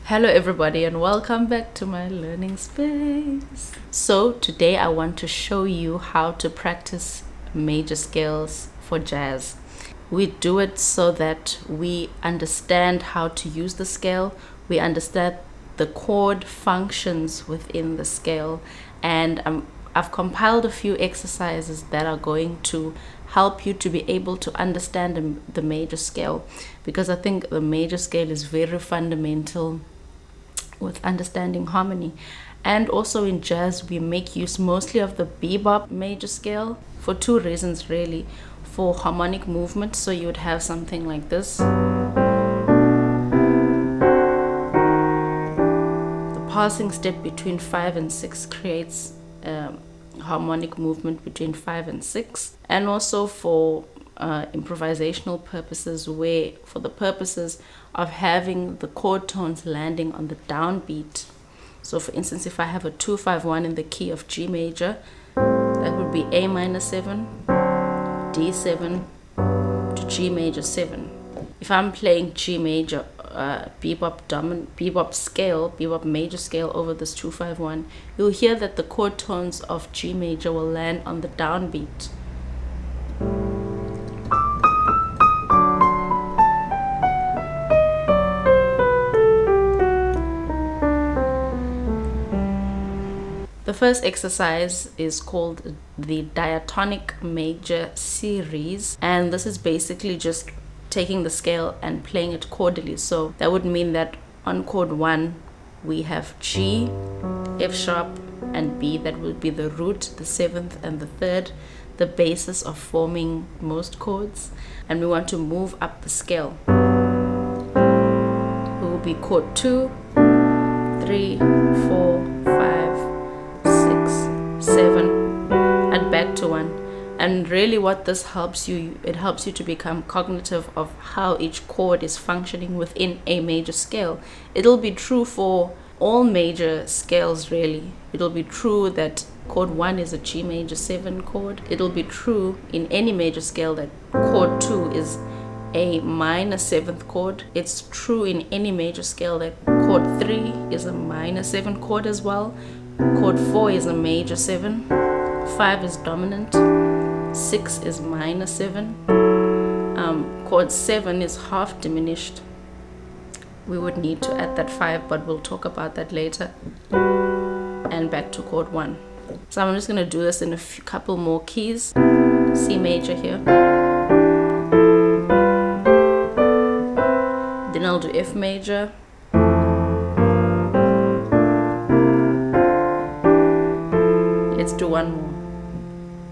Hello everybody and welcome back to my learning space. So today I want to show you how to practice major scales for jazz. We do it so that we understand how to use the scale, we understand the chord functions within the scale, and I've compiled a few exercises that are going to help you to be able to understand the major scale, because I think the major scale is very fundamental with understanding harmony. And also in jazz we make use mostly of the bebop major scale for two reasons really. For harmonic movement, so you would have something like this. The passing step between 5 and 6 creates harmonic movement between 5 and 6, and also for improvisational purposes, where for the purposes of having the chord tones landing on the downbeat. So for instance, if I have a 2-5-1 in the key of G major, that would be A minor 7, D7 to G major 7. If I'm playing G major bebop scale, bebop major scale over this 2-5-1, you'll hear that the chord tones of G major will land on the downbeat. The first exercise is called the Diatonic Major series, and this is basically just taking the scale and playing it chordally. So that would mean that on chord 1 we have G, F sharp and B. That would be the root, the 7th and the 3rd, the basis of forming most chords, and we want to move up the scale. It will be chord 2, 3, 4, 5, 7 and back to 1. And really what this helps you, it helps you to become cognitive of how each chord is functioning within a major scale. It'll be true for all major scales really. It'll be true that chord 1 is a G major 7 chord. It'll be true in any major scale that chord 2 is a minor 7th chord. It's true in any major scale that chord 3 is a minor 7 chord as well. Chord 4 is a major 7, 5 is dominant, 6 is minor 7, chord 7 is half diminished. We would need to add that 5, but we'll talk about that later. And back to chord 1. So I'm just going to do this in a couple more keys. C major here. Then I'll do F major. Let's do one more.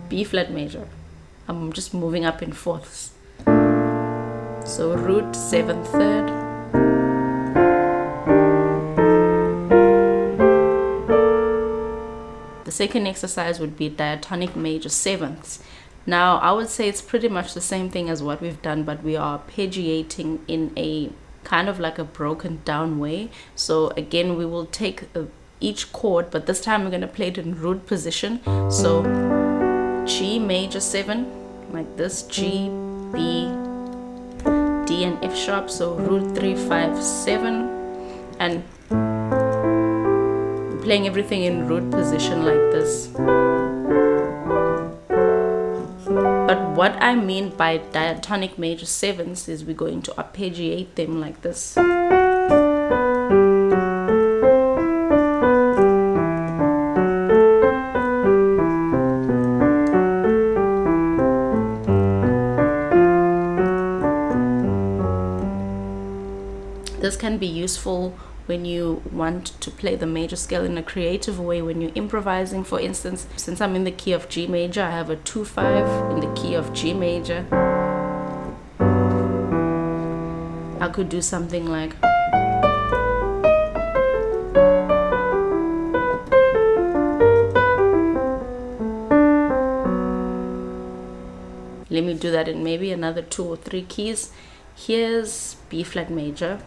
B flat major. I'm just moving up in fourths. So root, 7th, 3rd. The second exercise would be diatonic major 7ths. Now I would say it's pretty much the same thing as what we've done, but we are arpeggiating in a kind of like a broken down way. So again, we will take each chord, but this time we're going to play it in root position. So G major 7 like this, G, B, D and F sharp. So root 3, 5, 7, and playing everything in root position like this. But what I mean by diatonic major 7s is we're going to arpeggiate them like this. This can be useful when you want to play the major scale in a creative way, when you're improvising. For instance, since I'm in the key of G major, I have a 2-5 in the key of G major. I could do something like, let me do that in maybe another 2 or 3 keys. Here's B flat major.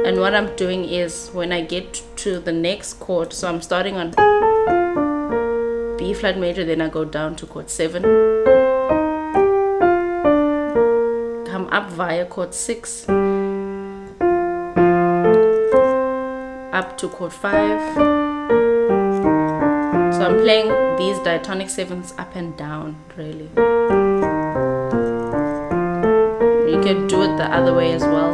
And what I'm doing is when I get to the next chord, so I'm starting on B flat major, then I go down to chord 7, come up via chord 6, up to chord 5. So I'm playing these diatonic 7s up and down, really. You can do it the other way as well.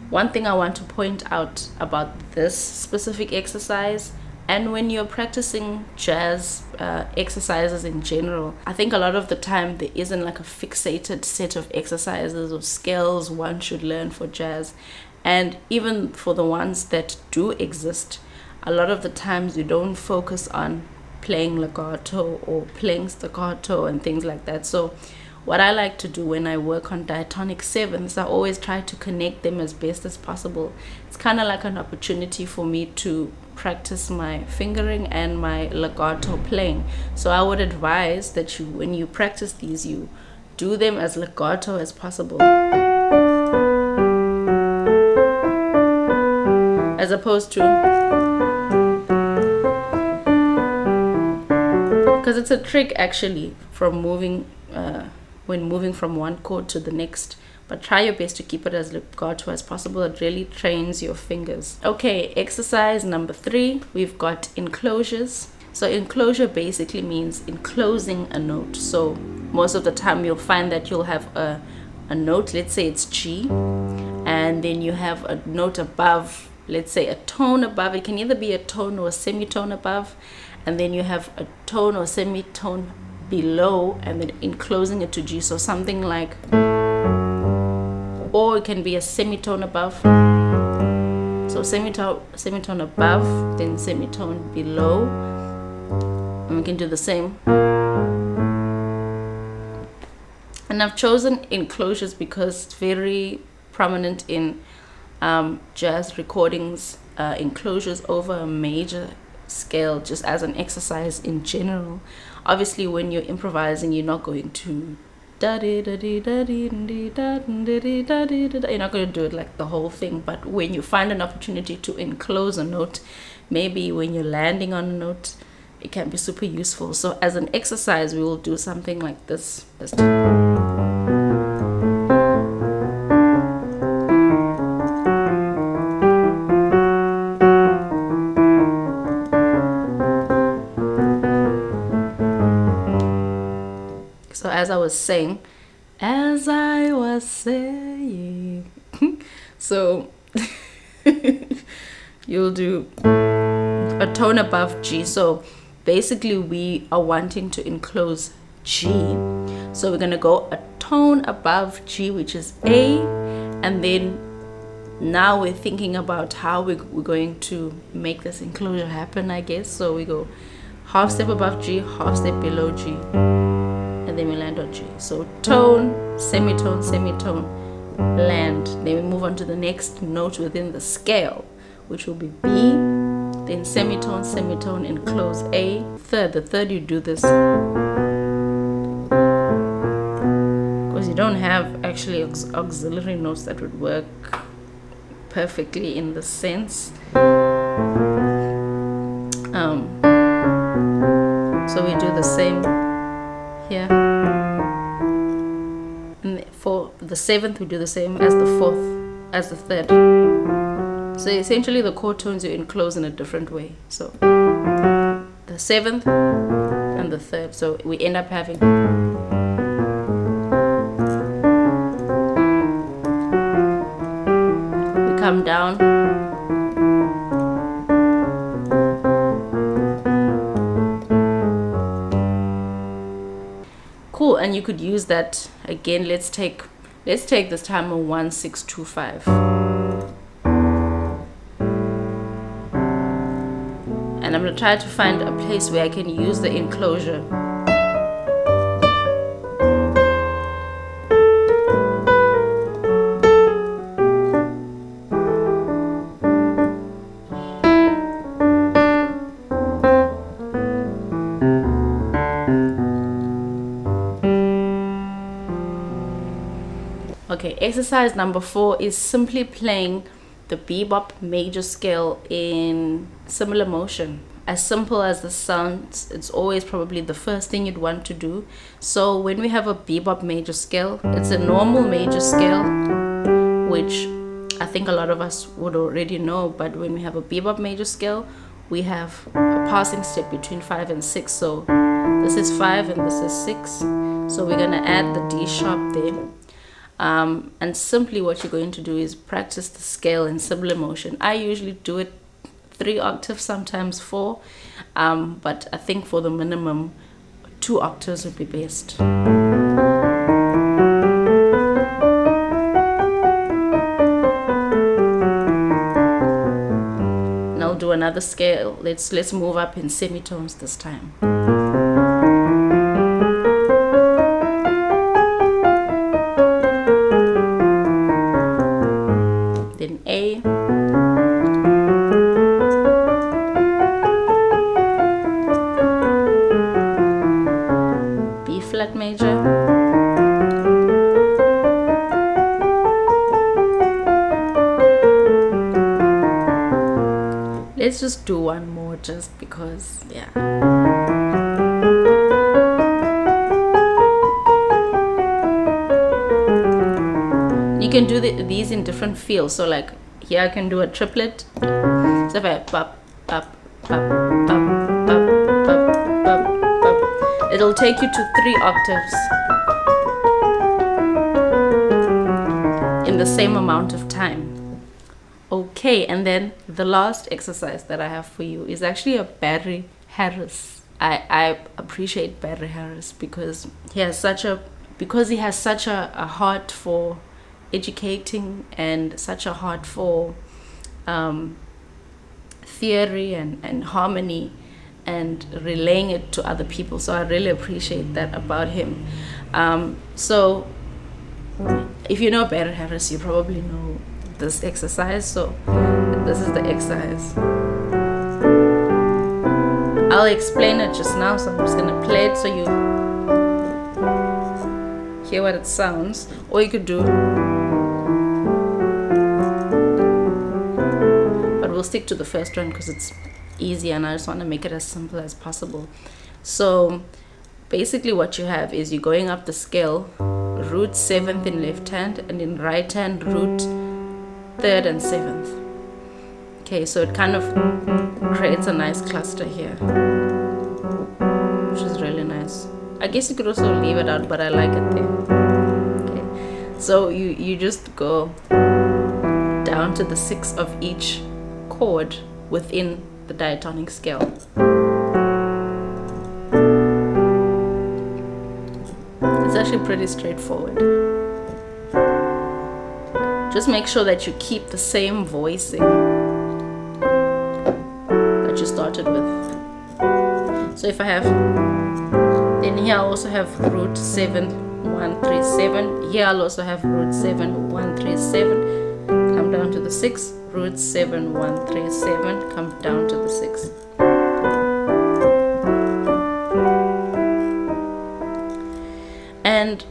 One thing I want to point out about this specific exercise, and when you're practicing jazz exercises in general, I think a lot of the time there isn't like a fixated set of exercises or skills one should learn for jazz. And even for the ones that do exist, a lot of the times you don't focus on playing legato or playing staccato and things like that. So what I like to do when I work on diatonic 7s, I always try to connect them as best as possible. It's kind of like an opportunity for me to practice my fingering and my legato playing. So I would advise that you, when you practice these, you do them as legato as possible, as opposed to, because it's a trick actually from moving when moving from one chord to the next, but try your best to keep it as legato as possible. It really trains your fingers. Okay, exercise number 3, we've got enclosures. So enclosure basically means enclosing a note. So most of the time you'll find that you'll have a note, let's say it's G, and then you have a note above, let's say a tone above. It can either be a tone or a semitone above, and then you have a tone or semitone below, and then enclosing it to G. So something like, or it can be a semitone above. So semitone above, then semitone below, and we can do the same. And I've chosen enclosures because it's very prominent in jazz recordings, enclosures over a major scale, just as an exercise in general. Obviously when you're improvising, you're not going to you're not going to do it like the whole thing, but when you find an opportunity to enclose a note, maybe when you're landing on a note, it can be super useful. So as an exercise, we will do something like this. So as I was saying, so you'll do a tone above G. So basically we are wanting to enclose G. So we're going to go a tone above G, which is A, and then now we're thinking about how we're going to make this enclosure happen, I guess. So we go half step above G, half step below G, and then we land on G. So tone, semitone, semitone, land. Then we move on to the next note within the scale, which will be B, then semitone, semitone, enclose A. The third you do this, because you don't have actually auxiliary notes that would work perfectly in the sense. So we do the same here, and for the 7th we do the same as the 4th, as the 3rd. So essentially the chord tones you enclose in a different way. So the 7th and the 3rd. So we end up having, we come down, cool. And you could use that again. Let's take this time a 1 6 2 5, and I'm gonna try to find a place where I can use the enclosure. Okay, exercise number 4 is simply playing the bebop major scale in similar motion. as simple as this sounds, it's always probably the first thing you'd want to do. So when we have a bebop major scale, it's a normal major scale, which I think a lot of us would already know. But when we have a bebop major scale, we have a passing step between 5 and 6. So this is 5 and this is 6. So we're going to add the D sharp there. And simply what you're going to do is practice the scale in similar motion. I usually do it 3 octaves, sometimes 4, but I think for the minimum 2 octaves would be best. And I'll do another scale. Let's move up in semitones this time. Then A, B flat major, let's just do one more just because, yeah. You can do these in different feels. So like here I can do a triplet. So if I pop, pop, pop, pop, pop, pop, pop, pop, it'll take you to 3 octaves in the same amount of time. Okay, and then the last exercise that I have for you is actually a Barry Harris. I appreciate Barry Harris because he has such a heart for educating and such a heart for theory and harmony and relaying it to other people. So I really appreciate that about him. So if you know Barry Harris, you probably know this exercise. So this is the exercise. I'll explain it just now, so I'm just gonna play it so you hear what it sounds. Or you could do, but we'll stick to the first one because it's easy and I just want to make it as simple as possible. So basically what you have is you're going up the scale, root 7th in left hand, and in right hand root 3rd and 7th. Okay, so it kind of creates a nice cluster here, which is really nice. I guess you could also leave it out, but I like it there. Okay, so you just go down to the 6th of each chord within the diatonic scale. It's actually pretty straightforward. Just make sure that you keep the same voicing that you started with. So if I have, then here I'll also have root 7, 1, 3, 7. Here I'll also have root 7, 1, 3, 7. Come down to the 6th, root 7, 1, 3, 7. Come down to the 6th. And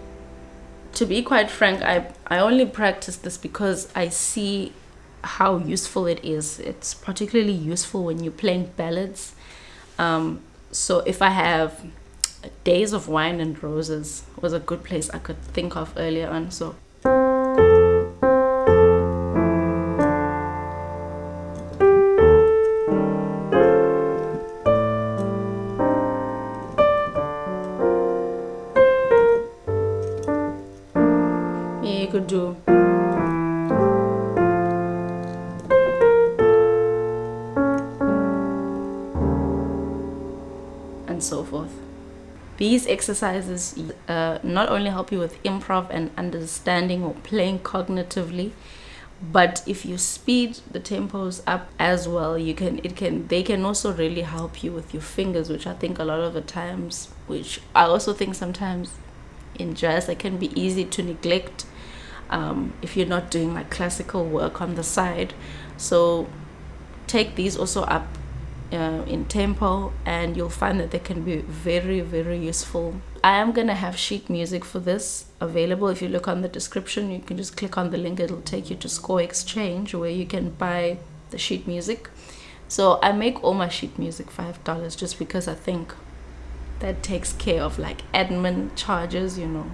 to be quite frank, I only practice this because I see how useful it is. It's particularly useful when you're playing ballads. So if I have Days of Wine and Roses was a good place I could think of earlier on. So you could do and so forth. These exercises not only help you with improv and understanding or playing cognitively, but if you speed the tempos up as well, they can also really help you with your fingers, which I think a lot of the times, which I also think sometimes in jazz, it can be easy to neglect if you're not doing like classical work on the side. So take these also up in tempo, and you'll find that they can be very, very useful. I am gonna have sheet music for this available. If you look on the description, you can just click on the link. It'll take you to Score Exchange, where you can buy the sheet music. So I make all my sheet music $5 just because I think that takes care of like admin charges, you know.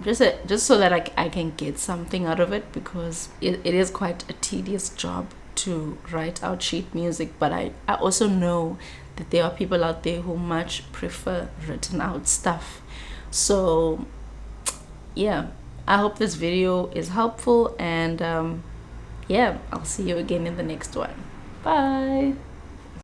Just so that I can get something out of it, because it is quite a tedious job to write out sheet music. But I also know that there are people out there who much prefer written out stuff. So yeah, I hope this video is helpful, and yeah, I'll see you again in the next one. Bye.